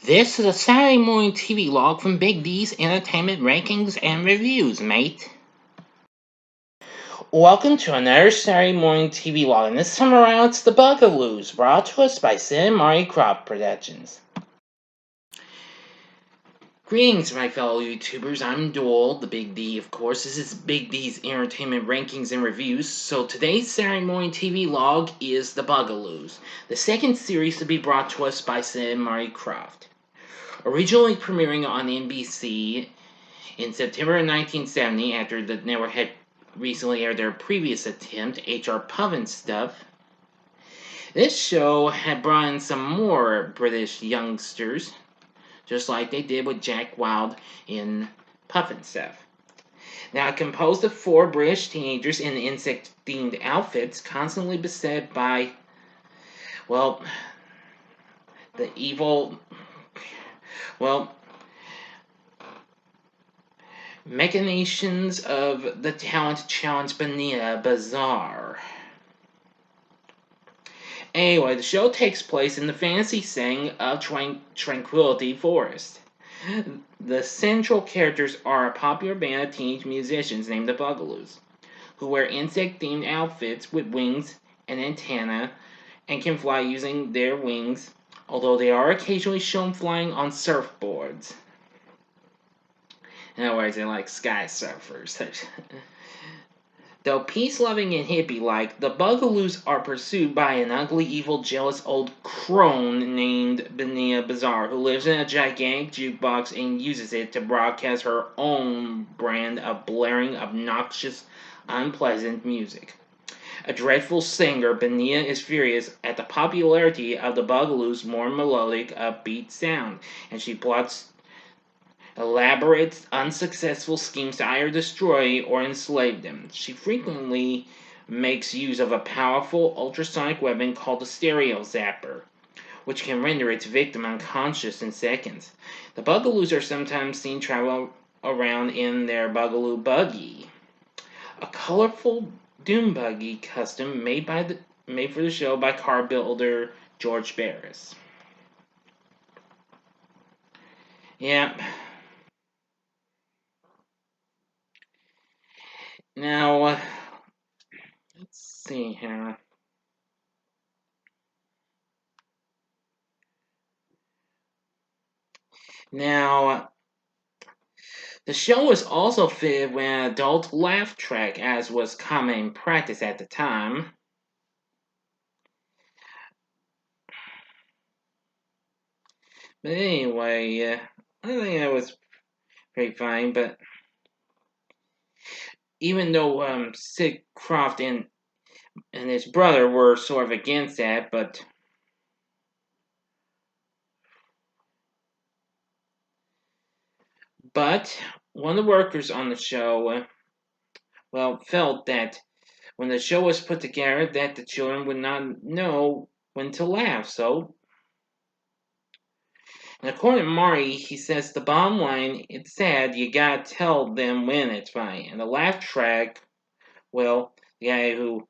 This is a Saturday Morning TVLog from Big D's Entertainment Rankings and Reviews, mate. Welcome to another Saturday Morning TVLog, and this time around it's the Bugaloos, brought to us by Sid and Marty Krofft Productions. Greetings, my fellow YouTubers. I'm Doyle, the Big D, of course. This is Big D's Entertainment Rankings and Reviews. So today's Saturday Morning TVLog is the Bugaloos, the second series to be brought to us by Sid and Marty Krofft. Originally premiering on NBC in September of 1970, after the network had recently aired their previous attempt, H.R. Pufnstuf, this show had brought in some more British youngsters, just like they did with Jack Wilde in Pufnstuf. Now, composed of 4 British teenagers in insect-themed outfits, constantly beset by, well, the evil, machinations of the talent challenge Benia Bazaar. Anyway, the show takes place in the fantasy setting of Tranquility Forest. The central characters are a popular band of teenage musicians named the Bugaloos, who wear insect-themed outfits with wings and antennae and can fly using their wings, although they are occasionally shown flying on surfboards. In other words, they're like sky surfers. Though peace-loving and hippie-like, the Bugaloos are pursued by an ugly, evil, jealous old crone named Benia Bazaar, who lives in a gigantic jukebox and uses it to broadcast her own brand of blaring, obnoxious, unpleasant music. A dreadful singer, Benia is furious at the popularity of the Bugaloos' more melodic, upbeat sound, and she plots elaborate, unsuccessful schemes to either destroy or enslave them. She frequently makes use of a powerful ultrasonic weapon called the stereo zapper, which can render its victim unconscious in seconds. The Bugaloos are sometimes seen travel around in their Bugaloo buggy, a colorful doom buggy custom made for the show by car builder George Barris. Yeah. Now, let's see here. Now, the show was also fitted with an adult laugh track, as was common in practice at the time. But anyway, I think that was pretty fine. But even though Sid Krofft and his brother were sort of against that, but one of the workers on the show, felt that when the show was put together, that the children would not know when to laugh. So, and according to Marty, he says the bottom line, it's sad, you gotta tell them when it's funny. And the laugh track, the guy who,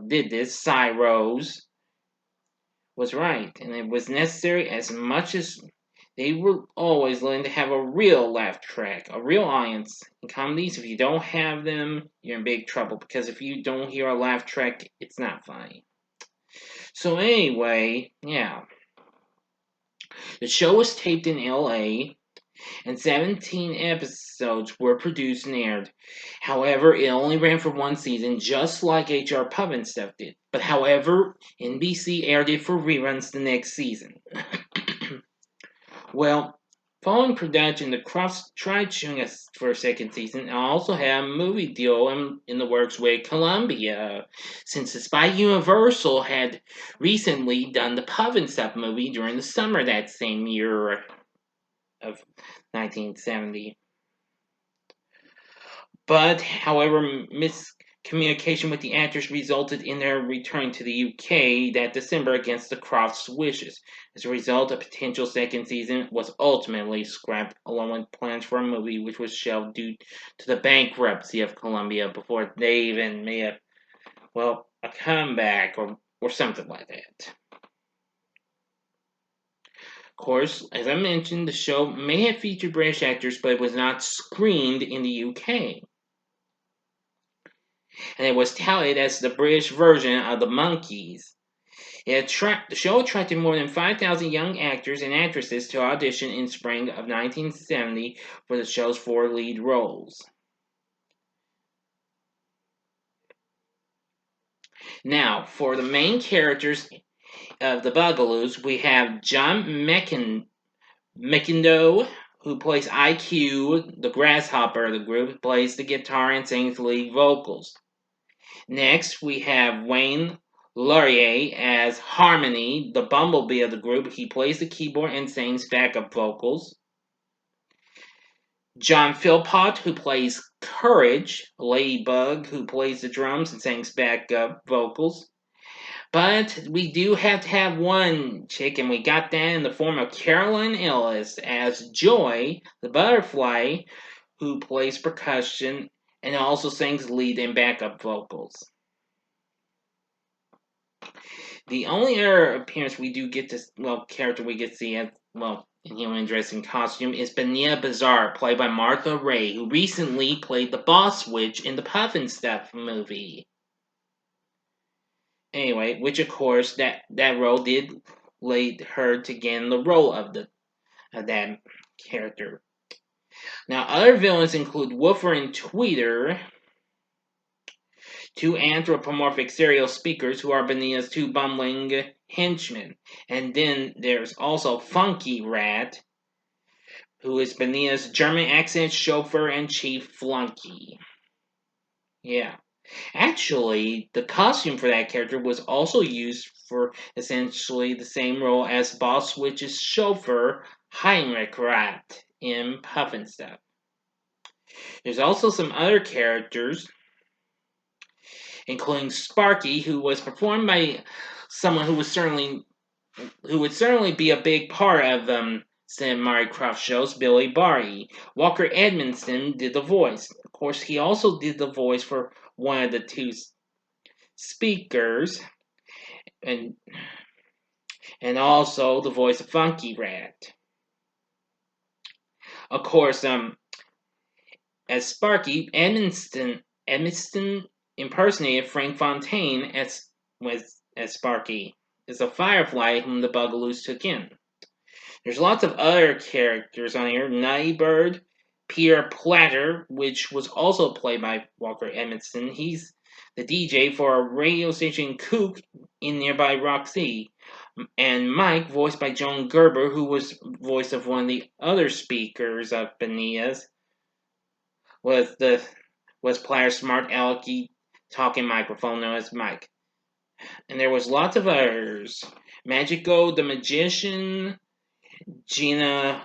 did this, Cy Rose, was right. And it was necessary as much as they were always willing to have a real laugh track, a real audience. In comedies, if you don't have them, you're in big trouble. Because if you don't hear a laugh track, it's not funny. So anyway, yeah. The show was taped in LA, and 17 episodes were produced and aired. However, it only ran for one season, just like H.R. Pufnstuf did. But however, NBC aired it for reruns the next season. Following production, the Kroffts tried shooting for a second season and also had a movie deal in the works with Columbia, since despite Universal had recently done the Pufnstuf movie during the summer that same year of 1970. But, however, miscommunication with the actors resulted in their return to the UK that December against the Kroffts' wishes. As a result, a potential second season was ultimately scrapped, along with plans for a movie which was shelved due to the bankruptcy of Columbia before they even made a comeback or something like that. course, as I mentioned, the show may have featured British actors, but it was not screened in the UK. And it was touted as the British version of The Monkees. The show attracted more than 5,000 young actors and actresses to audition in spring of 1970 for the show's 4 lead roles. Now, for the main characters of the Bugaloos, we have John McIndoe, who plays IQ, the grasshopper of the group, plays the guitar and sings lead vocals. Next, we have Wayne Laurier as Harmony, the bumblebee of the group. He plays the keyboard and sings backup vocals. John Philpott, who plays Courage, Ladybug, who plays the drums and sings backup vocals. But we do have to have one chick, and we got that in the form of Caroline Ellis as Joy, the butterfly, who plays percussion and also sings lead and backup vocals. The only other appearance we do get to, character we get to see as, in human dressing costume is Benia Bazaar, played by Martha Ray, who recently played the Boss Witch in the Puff and Stuff movie. Anyway, which of course that role did lead her to gain the role of that character. Now, other villains include Woofer and Tweeter, 2 anthropomorphic serial speakers who are Benia's 2 bumbling henchmen. And then there's also Funky Rat, who is Benia's German accent chauffeur and chief flunky. Yeah. Actually, the costume for that character was also used for essentially the same role as Boss Witch's chauffeur, Heinrich Rat, in Puff and Stuff. There's also some other characters, including Sparky, who was performed by someone who would certainly be a big part of some Marty Krofft shows, Billy Barty. Walker Edmondson did the voice. Of course, he also did the voice for one of the 2 speakers, and also the voice of Funky Rat. Of course, as Sparky, Edmondson impersonated Frank Fontaine as Sparky, as a firefly whom the Bugaloos took in. There's lots of other characters on here. Nutty Bird, Peter Platter, which was also played by Walker Edmondson. He's the DJ for a radio station Kook in nearby Roxy. And Mike, voiced by Joan Gerber, who was voice of one of the other speakers of Benia's, was Platter's smart alecky talking microphone known as Mike. And there was lots of others. Magico the Magician, Gina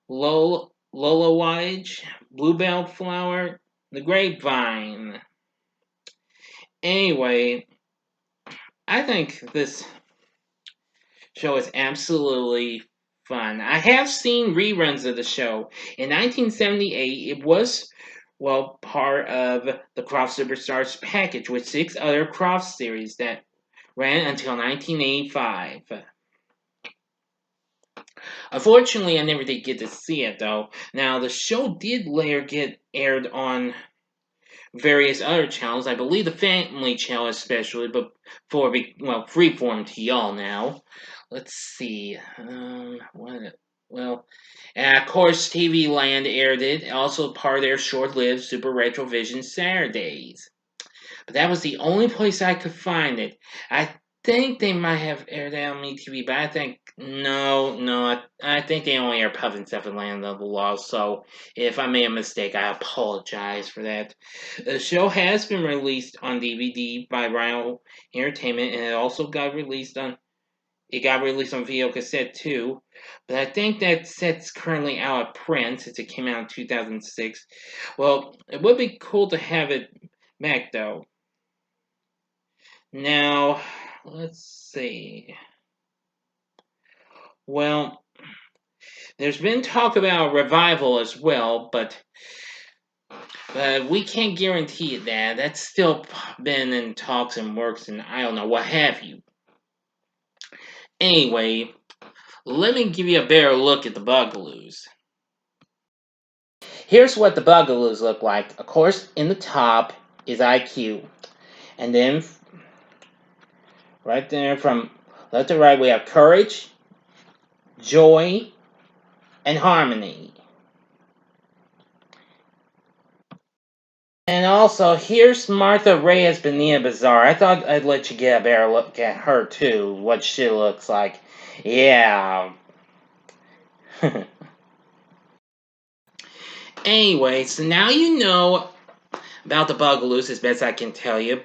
Lolowige, Bluebell Flower, the Grapevine. Anyway, I think this show is absolutely fun. I have seen reruns of the show. In 1978, it was, part of the Krofft Superstars package with 6 other Krofft series that ran until 1985. Unfortunately, I never did get to see it, though. Now, the show did later get aired on various other channels. I believe the Family Channel especially, but Freeform to y'all now. Let's see. And of course, TV Land aired it. Also part of their short-lived Super Retrovision Saturdays. But that was the only place I could find it. I think they might have aired it on MeTV, but I think I think they only air Puff and Stuff in Land of the Lost. So if I made a mistake, I apologize for that. The show has been released on DVD by Rhino Entertainment, and it also got released on video cassette too. But I think that set's currently out of print since it came out in 2006. Well, it would be cool to have it back though. Now, let's see. Well, there's been talk about a revival as well, but we can't guarantee that. That's still been in talks and works, and I don't know, what have you. Anyway, let me give you a better look at the Bugaloos. Here's what the Bugaloos look like. Of course, in the top is IQ. And then, right there from left to right, we have courage, joy, and harmony. And also, here's Martha Reyes Bonilla Bazaar. I thought I'd let you get a better look at her, too. What she looks like. Yeah. Anyway, so now you know about the Bugaloos as best I can tell you.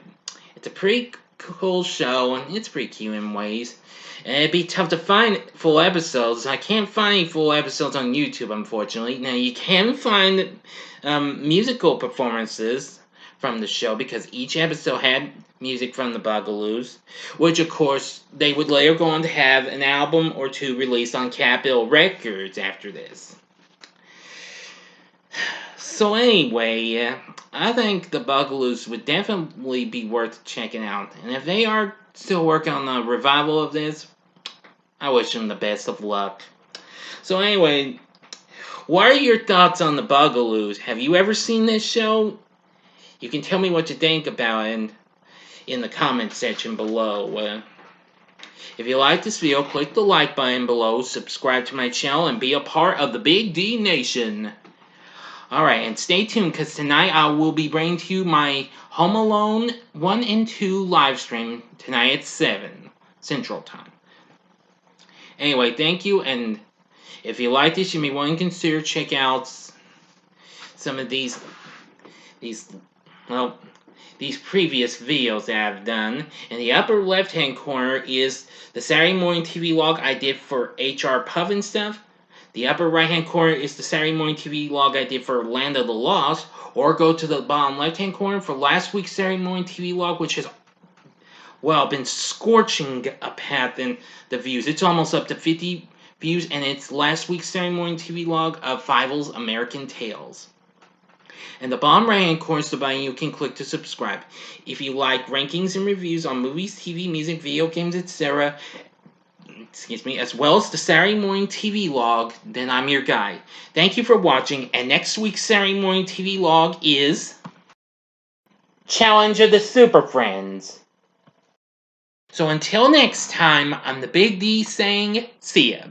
It's a pretty cool show, and it's pretty cute in ways. And it'd be tough to find full episodes. I can't find any full episodes on YouTube, unfortunately. Now, you can find musical performances from the show, because each episode had music from the Bugaloos, which, of course, they would later go on to have an album or two released on Capitol Records after this. So anyway, I think the Bugaloos would definitely be worth checking out. And if they are still working on a revival of this, I wish them the best of luck. So anyway, what are your thoughts on the Bugaloos? Have you ever seen this show? You can tell me what you think about it in the comment section below. If you like this video, click the like button below, subscribe to my channel, and be a part of the Big D Nation. Alright, and stay tuned, because tonight I will be bringing to you my Home Alone 1 and 2 live stream tonight at 7 Central Time. Anyway, thank you, and if you like this, you may want to consider check out some of these previous videos that I've done. In the upper left-hand corner is the Saturday Morning TVLog I did for HR Puff and stuff. The upper right-hand corner is the Saturday Morning TVLog I did for Land of the Lost. Or go to the bottom left-hand corner for last week's Saturday Morning TVLog, which has, well, been scorching a path in the views. It's almost up to 50 views, and it's last week's Saturday Morning TVLog of Fievel's American Tales. And the bottom right-hand corner is the button you can click to subscribe. If you like rankings and reviews on movies, TV, music, video games, etc., as well as the Saturday Morning TVLog, then I'm your guy. Thank you for watching, and next week's Saturday Morning TVLog is Challenge of the Super Friends. So until next time, I'm the Big D saying, see ya.